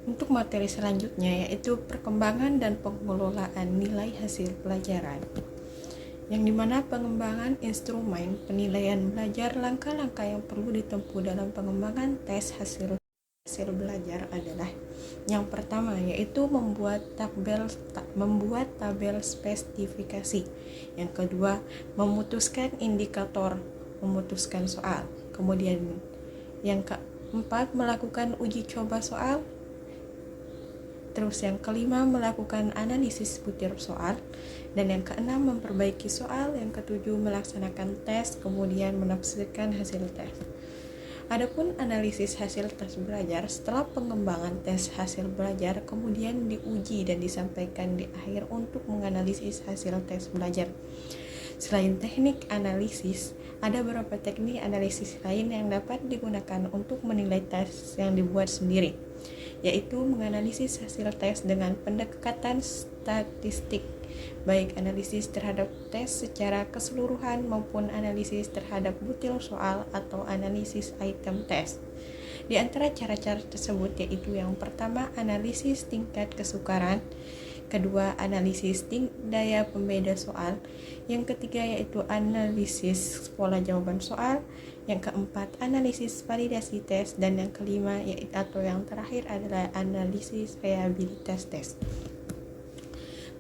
Untuk materi selanjutnya yaitu perkembangan dan pengelolaan nilai hasil pelajaran, yang dimana pengembangan instrumen penilaian belajar. Langkah-langkah yang perlu ditempuh dalam pengembangan tes hasil belajar adalah yang pertama yaitu membuat tabel spesifikasi. Yang kedua, memutuskan indikator, memutuskan soal. Kemudian yang keempat, melakukan uji coba soal. Terus yang kelima, melakukan analisis butir soal. Dan yang keenam, memperbaiki soal. Yang ketujuh, melaksanakan tes, kemudian menafsirkan hasil tes. Adapun analisis hasil tes belajar, setelah pengembangan tes hasil belajar kemudian diuji dan disampaikan di akhir untuk menganalisis hasil tes belajar. Selain teknik analisis, ada beberapa teknik analisis lain yang dapat digunakan untuk menilai tes yang dibuat sendiri, yaitu menganalisis hasil tes dengan pendekatan statistik, baik analisis terhadap tes secara keseluruhan maupun analisis terhadap butir soal atau analisis item tes. Di antara cara-cara tersebut yaitu yang pertama, analisis tingkat kesukaran, kedua, analisis daya pembeda soal, yang ketiga yaitu analisis pola jawaban soal, yang keempat analisis validasi tes, dan yang kelima yaitu atau yang terakhir adalah analisis reliabilitas tes.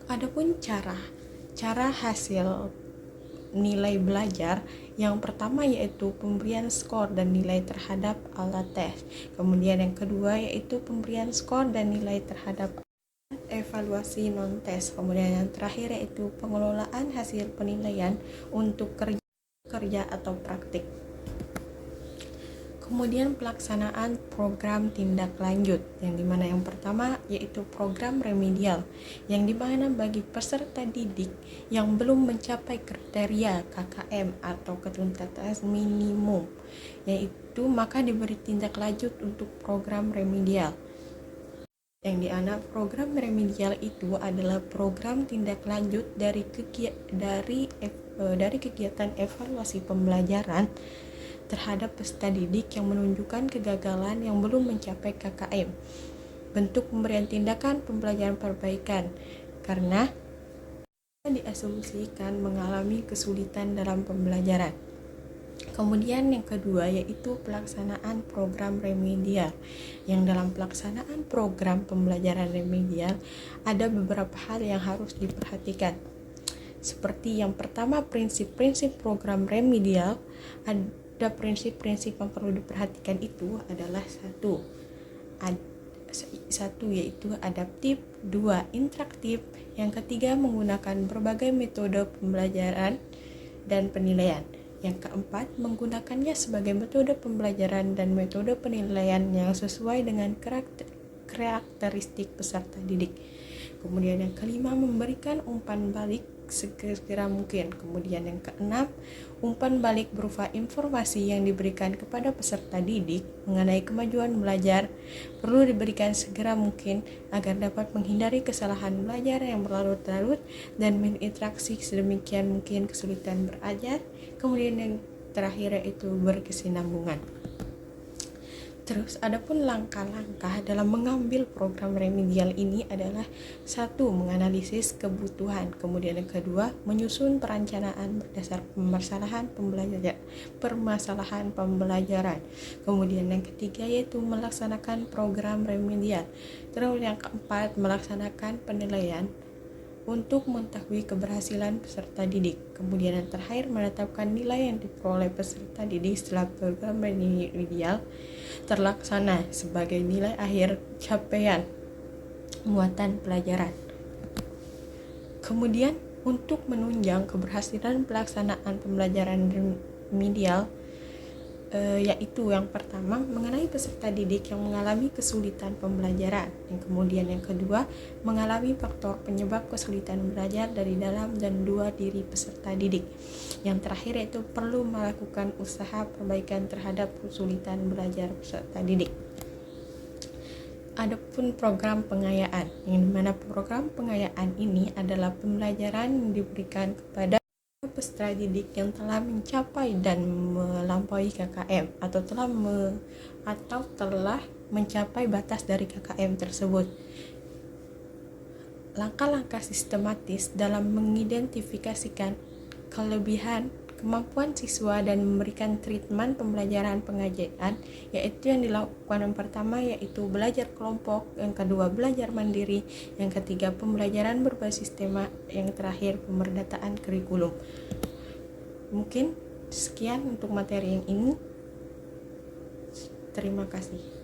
Adapun cara hasil nilai belajar, yang pertama yaitu pemberian skor dan nilai terhadap alat tes. Kemudian yang kedua yaitu pemberian skor dan nilai terhadap evaluasi non-tes. Kemudian yang terakhir yaitu pengelolaan hasil penilaian untuk kerja atau praktik. Kemudian pelaksanaan program tindak lanjut, yang dimana yang pertama yaitu program remedial, yang dimana bagi peserta didik yang belum mencapai kriteria KKM atau ketuntasan minimum, yaitu maka diberi tindak lanjut untuk program remedial. Yang dimana program remedial itu adalah program tindak lanjut dari kegiatan evaluasi pembelajaran terhadap peserta didik yang menunjukkan kegagalan yang belum mencapai KKM. Bentuk pemberian tindakan pembelajaran perbaikan karena diasumsikan mengalami kesulitan dalam pembelajaran. Kemudian yang kedua yaitu pelaksanaan program remedial, yang dalam pelaksanaan program pembelajaran remedial ada beberapa hal yang harus diperhatikan. Seperti yang pertama, prinsip-prinsip program remedial. Ada prinsip-prinsip yang perlu diperhatikan itu adalah satu yaitu adaptif, dua interaktif, yang ketiga menggunakan berbagai metode pembelajaran dan penilaian, yang keempat menggunakannya sebagai metode pembelajaran dan metode penilaian yang sesuai dengan karakteristik peserta didik. Kemudian yang kelima, memberikan umpan balik segera mungkin. Kemudian yang keenam, umpan balik berupa informasi yang diberikan kepada peserta didik mengenai kemajuan belajar perlu diberikan segera mungkin agar dapat menghindari kesalahan belajar yang berlarut-larut dan berinteraksi sedemikian mungkin kesulitan belajar. Kemudian yang terakhir yaitu berkesinambungan. Terus adapun langkah-langkah dalam mengambil program remedial ini adalah satu, menganalisis kebutuhan. Kemudian yang kedua, menyusun perencanaan berdasar permasalahan pembelajaran. Kemudian yang ketiga yaitu melaksanakan program remedial. Terus yang keempat, melaksanakan penilaian untuk mengetahui keberhasilan peserta didik. Kemudian yang terakhir, menetapkan nilai yang diperoleh peserta didik setelah program remedial terlaksana sebagai nilai akhir capaian muatan pelajaran. Kemudian untuk menunjang keberhasilan pelaksanaan pembelajaran remedial, yaitu yang pertama mengenai peserta didik yang mengalami kesulitan pembelajaran, yang kemudian yang kedua mengalami faktor penyebab kesulitan belajar dari dalam dan luar diri peserta didik, yang terakhir yaitu perlu melakukan usaha perbaikan terhadap kesulitan belajar peserta didik. Adapun program pengayaan, yang dimana program pengayaan ini adalah pembelajaran yang diberikan kepada peserta didik yang telah mencapai dan melampaui KKM atau telah mencapai batas dari KKM tersebut. Langkah-langkah sistematis dalam mengidentifikasikan kelebihan kemampuan siswa dan memberikan treatment pembelajaran pengajian, yaitu yang dilakukan yang pertama yaitu belajar kelompok, yang kedua belajar mandiri, yang ketiga pembelajaran berbasis tema, yang terakhir pemerdataan kurikulum. Mungkin sekian untuk materi yang ini. Terima kasih.